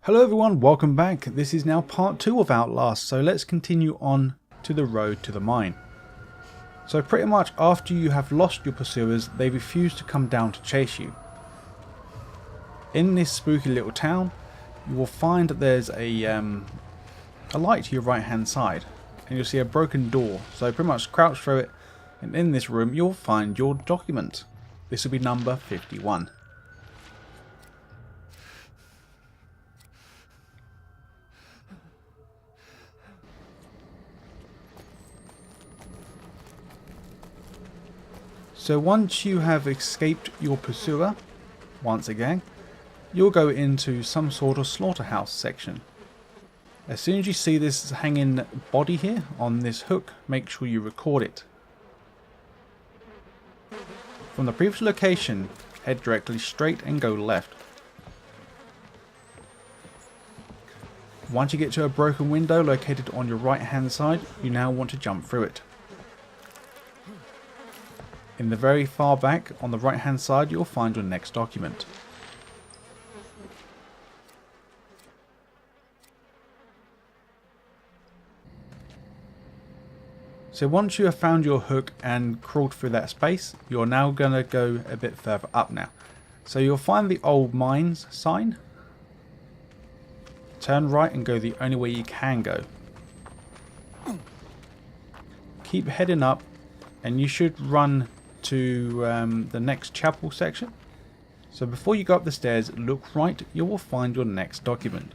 Hello everyone, welcome back. This is now part 2 of Outlast, so let's continue on to the road to the mine. So pretty much after you have lost your pursuers, they refuse to come down to chase you. In this spooky little town, you will find that there's a light to your right hand side, and you'll see a broken door, so pretty much crouch through it, and in this room you'll find your document. This will be number 51. So once you have escaped your pursuer, once again, you'll go into some sort of slaughterhouse section. As soon as you see this hanging body here on this hook, make sure you record it. From the previous location, head directly straight and go left. Once you get to a broken window located on your right hand side, you now want to jump through it. In the very far back, on the right hand side, you'll find your next document. So once you have found your hook and crawled through that space, you're now going to go a bit further up now. So you'll find the old mines sign. Turn right and go the only way you can go. Keep heading up and you should run to the next chapel section. So before you go up the stairs, look right, you will find your next document.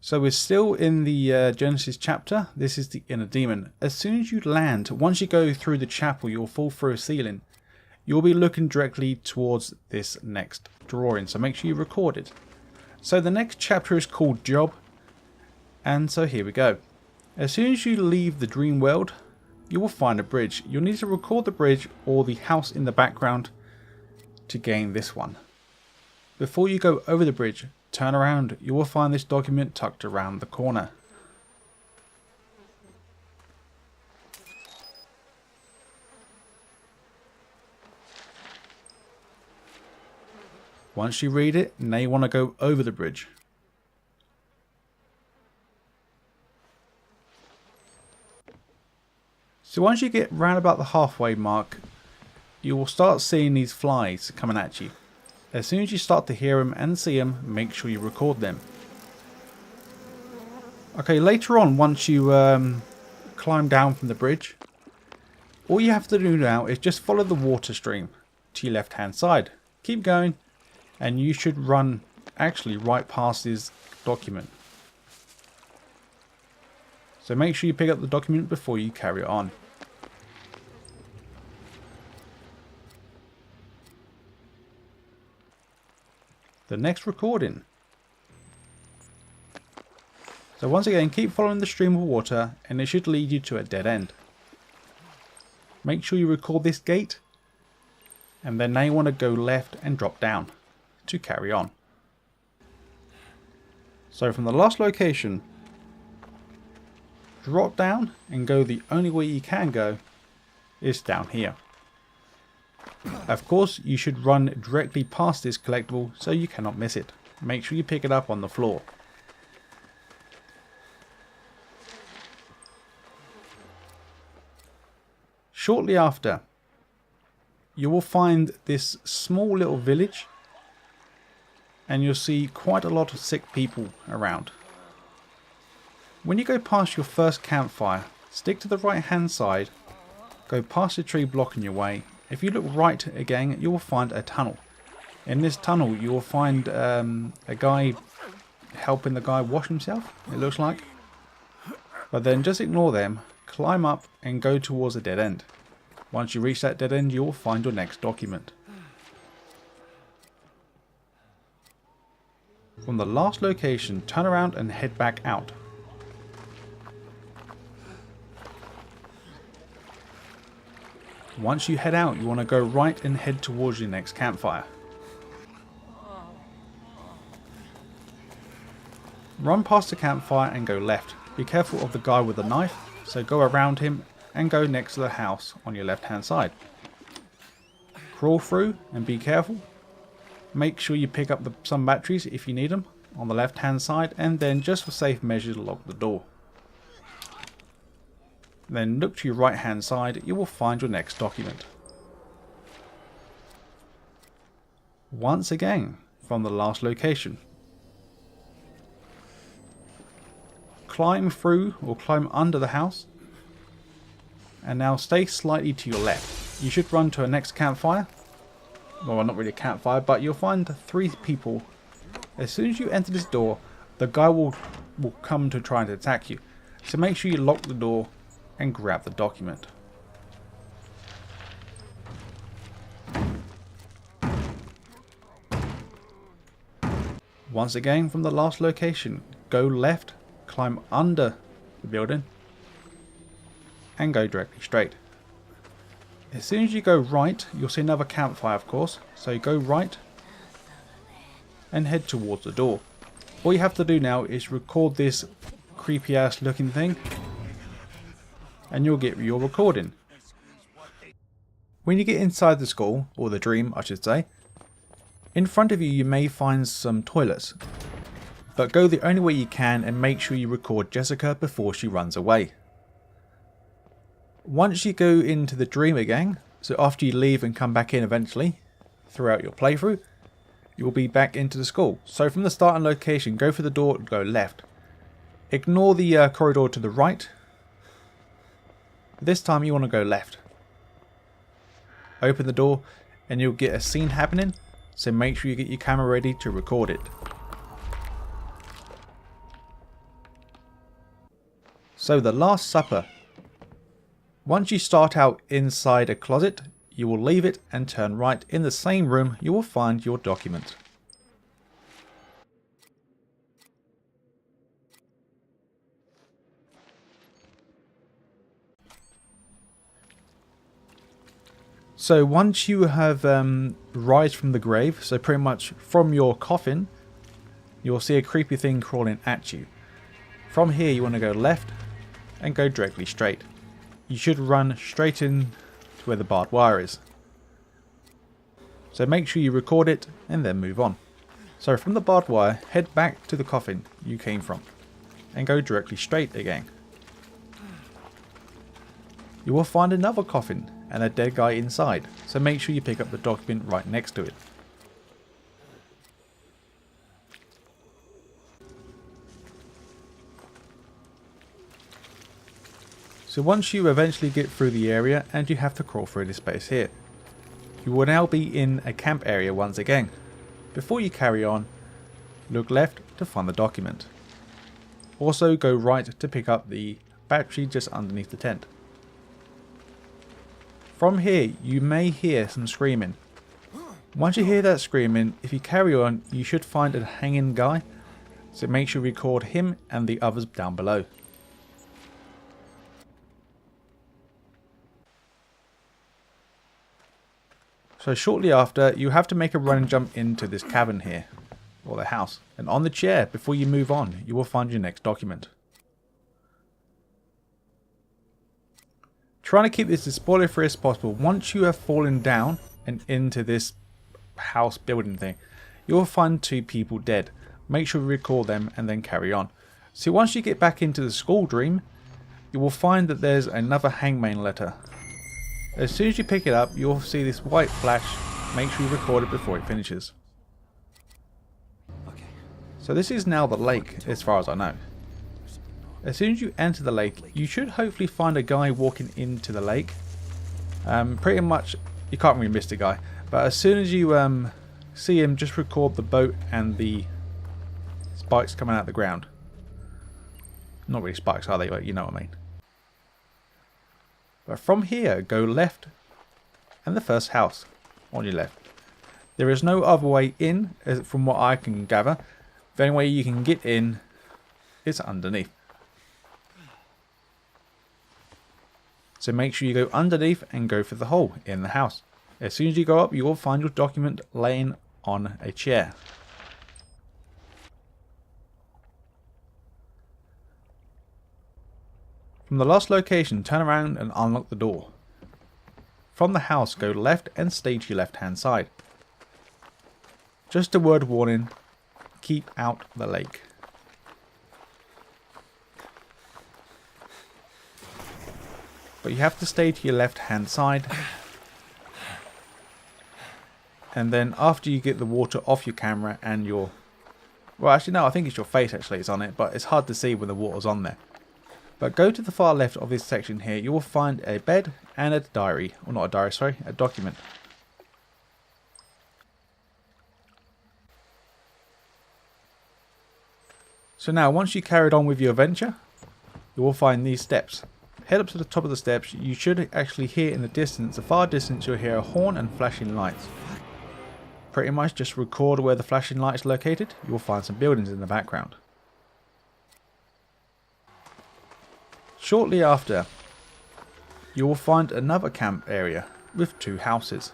So we're still in the Genesis chapter. This is the inner demon. As soon as you land, once you go through the chapel, you'll fall through a ceiling. You'll be looking directly towards this next drawing, so make sure you record it. So the next chapter is called Job. And so here we go. As soon as you leave the dream world, you will find a bridge. You'll need to record the bridge or the house in the background to gain this one. Before you go over the bridge, turn around. You will find this document tucked around the corner. Once you read it, now you want to go over the bridge. So once you get round about the halfway mark, you will start seeing these flies coming at you. As soon as you start to hear them and see them, make sure you record them. Okay, later on, once you climb down from the bridge, all you have to do now is just follow the water stream to your left hand side. Keep going and you should run actually right past this document. So make sure you pick up the document before you carry it on. The next recording. So once again, keep following the stream of water and it should lead you to a dead end. Make sure you record this gate and then now you want to go left and drop down to carry on. So from the last location, drop down and go the only way you can go is down here. Of course, you should run directly past this collectible so you cannot miss it. Make sure you pick it up on the floor. Shortly after, you will find this small little village and you'll see quite a lot of sick people around. When you go past your first campfire, stick to the right hand side, go past the tree blocking your way. If you look right again, you will find a tunnel. In this tunnel you will find a guy helping the guy wash himself, it looks like. But then just ignore them, climb up and go towards a dead end. Once you reach that dead end, you will find your next document. From the last location, turn around and head back out. Once you head out, you want to go right and head towards your next campfire. Run past the campfire and go left. Be careful of the guy with the knife, so go around him and go next to the house on your left hand side. Crawl through and be careful. Make sure you pick up some batteries if you need them on the left hand side, and then just for safe measures lock the door. Then look to your right hand side, you will find your next document. Once again from the last location. Climb through or climb under the house, and now stay slightly to your left. You should run to a next campfire. Well, not really a campfire, but you'll find 3 people. As soon as you enter this door, the guy will come to try and attack you. So make sure you lock the door and grab the document. Once again from the last location, go left, climb under the building, and go directly straight. As soon as you go right, you'll see another campfire, of course. So you go right and head towards the door. All you have to do now is record this creepy ass looking thing, and you'll get your recording. When you get inside the skull, or the dream I should say, in front of you you may find some toilets. But go the only way you can and make sure you record Jessica before she runs away. Once you go into the dream again, so after you leave and come back in eventually, throughout your playthrough, you will be back into the school. So from the starting location, go for the door and go left. Ignore the corridor to the right. This time you want to go left. Open the door and you'll get a scene happening, so make sure you get your camera ready to record it. So the Last Supper. Once you start out inside a closet, you will leave it and turn right. In the same room, you will find your document. So once you have rise from the grave, so pretty much from your coffin, you'll see a creepy thing crawling at you. From here you want to go left and go directly straight. You should run straight in to where the barbed wire is. So make sure you record it and then move on. So from the barbed wire, head back to the coffin you came from and go directly straight again. You will find another coffin and a dead guy inside, so make sure you pick up the document right next to it. So once you eventually get through the area and you have to crawl through this space here, you will now be in a camp area once again. Before you carry on, look left to find the document. Also go right to pick up the battery just underneath the tent. From here you may hear some screaming. Once you hear that screaming, if you carry on you should find a hanging guy, so make sure you record him and the others down below. So shortly after, you have to make a run and jump into this cabin here, or the house, and on the chair before you move on you will find your next document. Trying to keep this as spoiler free as possible. Once you have fallen down and into this house building thing, you will find 2 people dead. Make sure you record them and then carry on. So once you get back into the school dream, you will find that there's another hangman letter. As soon as you pick it up, you'll see this white flash. Make sure you record it before it finishes. Okay. So this is now the lake, as far as I know. As soon as you enter the lake, you should hopefully find a guy walking into the lake. Pretty much, you can't really miss the guy. But as soon as you see him, just record the boat and the spikes coming out of the ground. Not really spikes, are they? But you know what I mean. But from here, go left and the first house on your left. There is no other way in, from what I can gather. The only way you can get in is underneath. So make sure you go underneath and go for the hole in the house. As soon as you go up, you will find your document laying on a chair. From the last location, turn around and unlock the door. From the house, go left and stay to your left hand side. Just a word of warning, keep out the lake. But you have to stay to your left hand side. And then after you get the water off your camera and your... Well, actually no, I think it's your face actually is on it, but it's hard to see when the water's on there. But go to the far left of this section here, you will find a bed and a diary. Or not a diary, sorry, a document. So now, once you carried on with your adventure, you will find these steps. Head up to the top of the steps. You should actually hear in the distance, the far distance, you'll hear a horn and flashing lights. Pretty much just record where the flashing light is located. You will find some buildings in the background. Shortly after, you will find another camp area with two houses.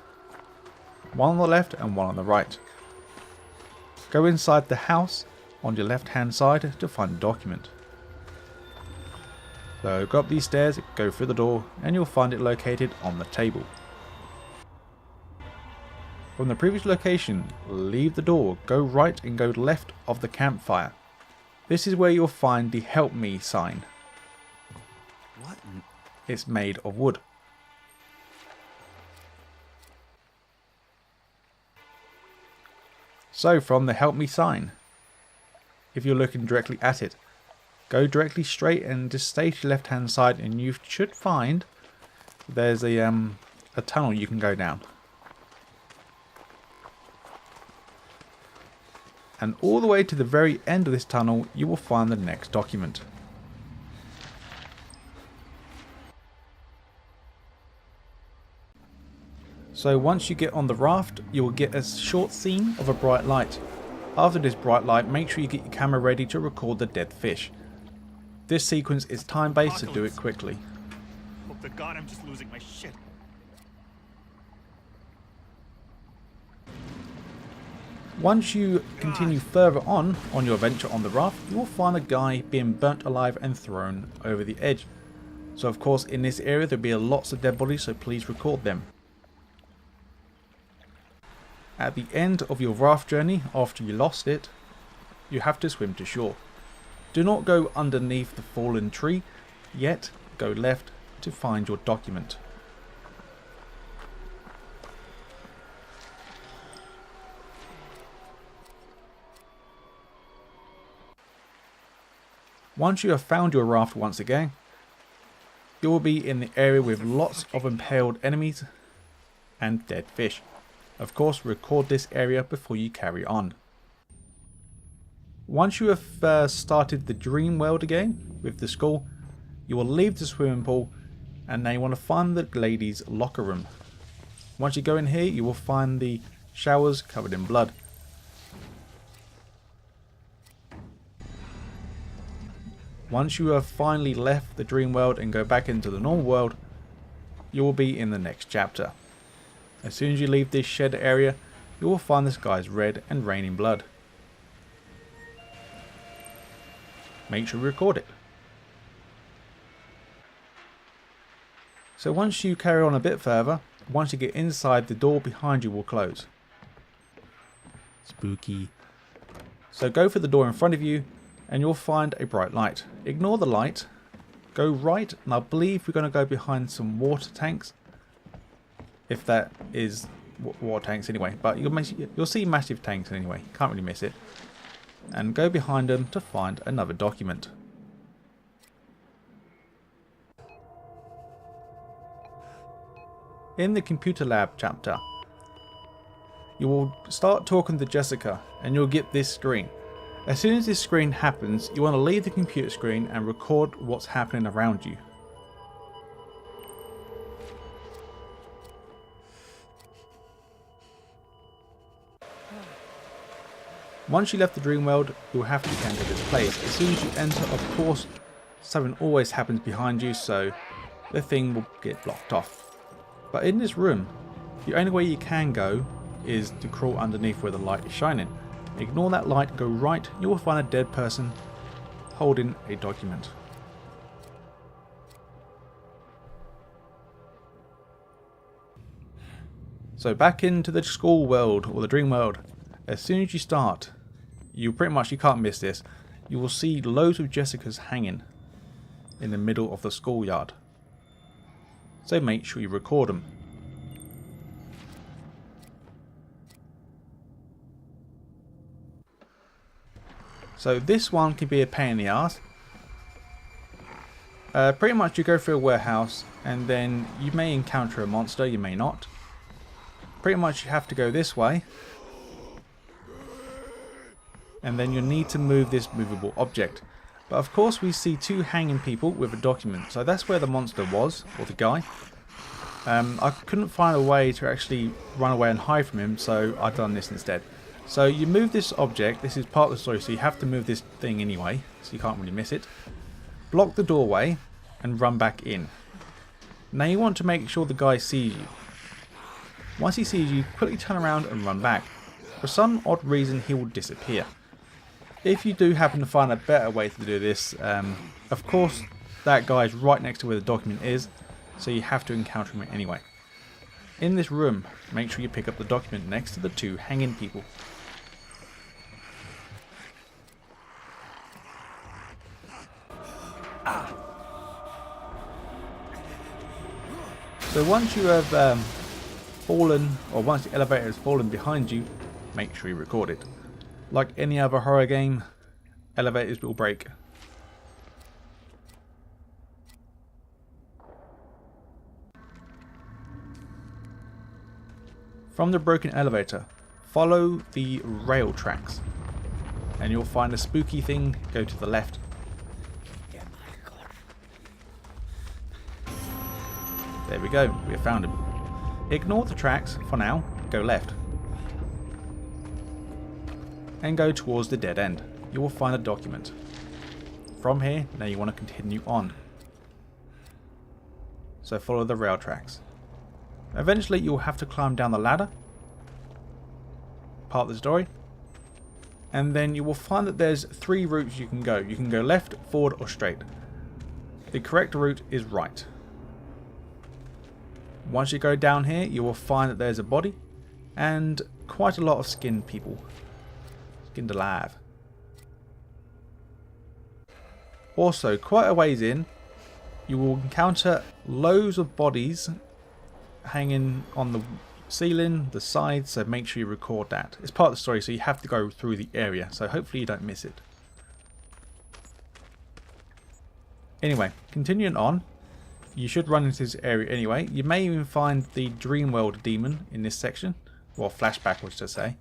One on the left and one on the right. Go inside the house on your left hand side to find a document. So go up these stairs, go through the door, and you'll find it located on the table. From the previous location, leave the door, go right and go left of the campfire. This is where you'll find the Help Me sign. What? It's made of wood. So from the Help Me sign, if you're looking directly at it, go directly straight and just stay to your left hand side and you should find there's a tunnel you can go down. And all the way to the very end of this tunnel you will find the next document. So once you get on the raft, you will get a short scene of a bright light. After this bright light, make sure you get your camera ready to record the dead fish. This sequence is time based, so do it quickly. Hope to God I'm just losing my shit. Once you continue further on your adventure on the raft, you will find a guy being burnt alive and thrown over the edge. So of course in this area there will be lots of dead bodies, so please record them. At the end of your raft journey, after you lost it, you have to swim to shore. Do not go underneath the fallen tree, yet go left to find your document. Once you have found your raft once again, you will be in the area with lots of impaled enemies and dead fish. Of course, record this area before you carry on. Once you have started the dream world again with the school, you will leave the swimming pool and now you want to find the ladies' locker room. Once you go in here, you will find the showers covered in blood. Once you have finally left the dream world and go back into the normal world, you will be in the next chapter. As soon as you leave this shed area, you will find the skies red and raining blood. Make sure you record it. So once you carry on a bit further, once you get inside, the door behind you will close. Spooky. So go for the door in front of you and you'll find a bright light. Ignore the light, go right, and I believe we're going to go behind some water tanks. If that is water tanks anyway, but you'll see massive tanks anyway, can't really miss it. And go behind them to find another document. In the computer lab chapter, you will start talking to Jessica and you'll get this screen. As soon as this screen happens, you want to leave the computer screen and record what's happening around you. Once you left the dream world, you'll have to enter this place. As soon as you enter, of course, something always happens behind you, so the thing will get blocked off. But in this room, the only way you can go is to crawl underneath where the light is shining. Ignore that light, go right, you will find a dead person holding a document. So back into the school world, or the dream world. As soon as you start, you can't miss this. You will see loads of Jessicas hanging in the middle of the schoolyard. So make sure you record them. So this one can be a pain in the ass. Pretty much you go through a warehouse and then you may encounter a monster, you may not. Pretty much you have to go this way. And then you'll need to move this movable object. But of course we see two hanging people with a document. So that's where the monster was, or the guy. I couldn't find a way to actually run away and hide from him, so I've done this instead. So you move this object, this is part of the story, so you have to move this thing anyway, so you can't really miss it. Block the doorway and run back in. Now you want to make sure the guy sees you. Once he sees you, quickly turn around and run back. For some odd reason he will disappear. If you do happen to find a better way to do this, of course that guy is right next to where the document is, so you have to encounter him anyway. In this room, make sure you pick up the document next to the two hanging people. So once you have fallen, or once the elevator has fallen behind you, make sure you record it. Like any other horror game, elevators will break. From the broken elevator, follow the rail tracks and you'll find a spooky thing. Go to the left. There we go, we have found him. Ignore the tracks for now, go left. And go towards the dead end. You will find a document. From here, now you want to continue on. So follow the rail tracks. Eventually you'll have to climb down the ladder. Part of the story. And then you will find that there's three routes you can go. You can go left, forward or straight. The correct route is right. Once you go down here, you will find that there's a body and quite a lot of skinned people. Skinned alive. Also, quite a ways in, you will encounter loads of bodies hanging on the ceiling, the sides, so make sure you record that. It's part of the story, so you have to go through the area, so hopefully you don't miss it. Anyway, continuing on, you should run into this area anyway. You may even find the Dreamworld demon in this section, or flashback, which to say.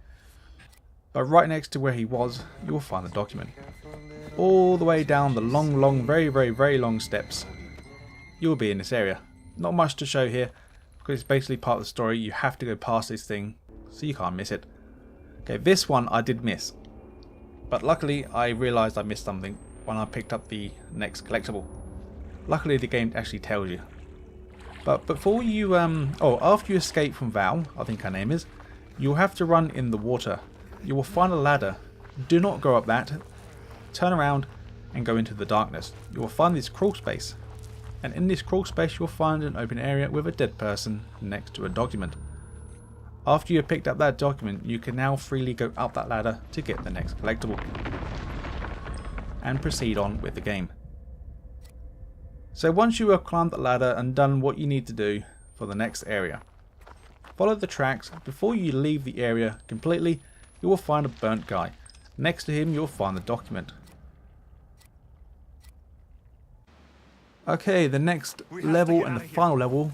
But right next to where he was, you will find the document. All the way down the long, very long steps, you will be in this area. Not much to show here, because it's basically part of the story. You have to go past this thing, so you can't miss it. Okay, this one I did miss. But luckily, I realised I missed something when I picked up the next collectible. Luckily, the game actually tells you. But before you, after you escape from Val, I think her name is, you'll have to run in the water. You will find a ladder. Do not go up that. Turn around and go into the darkness. You will find this crawl space. And in this crawl space, you'll find an open area with a dead person next to a document. After you have picked up that document, you can now freely go up that ladder to get the next collectible. And proceed on with the game. So once you have climbed the ladder and done what you need to do for the next area, follow the tracks. Before you leave the area completely, you will find a burnt guy. Next to him, you'll find the document. Okay, the next level and the final level.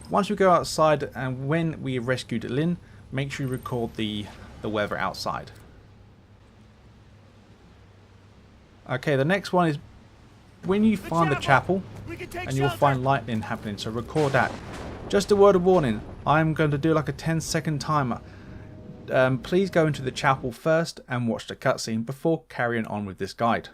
Once you go outside and when we rescued Lynn, make sure you record the weather outside. Okay, the next one is when you find the chapel and you'll find lightning happening, so record that. Just a word of warning, I'm going to do like a 10-second timer. Please go into the chapel first and watch the cutscene before carrying on with this guide.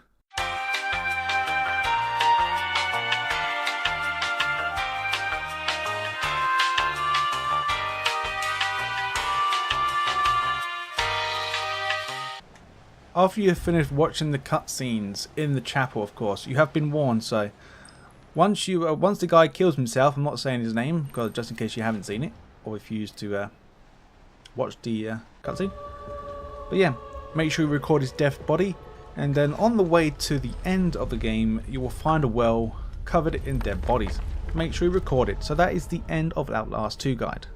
After you have finished watching the cutscenes in the chapel, of course, you have been warned. So once the guy kills himself, I'm not saying his name, because just in case you haven't seen it or refuse to watch the cutscene. But yeah, make sure you record his dead body, and then on the way to the end of the game you will find a well covered in dead bodies. Make sure you record it. So that is the end of Outlast 2 guide.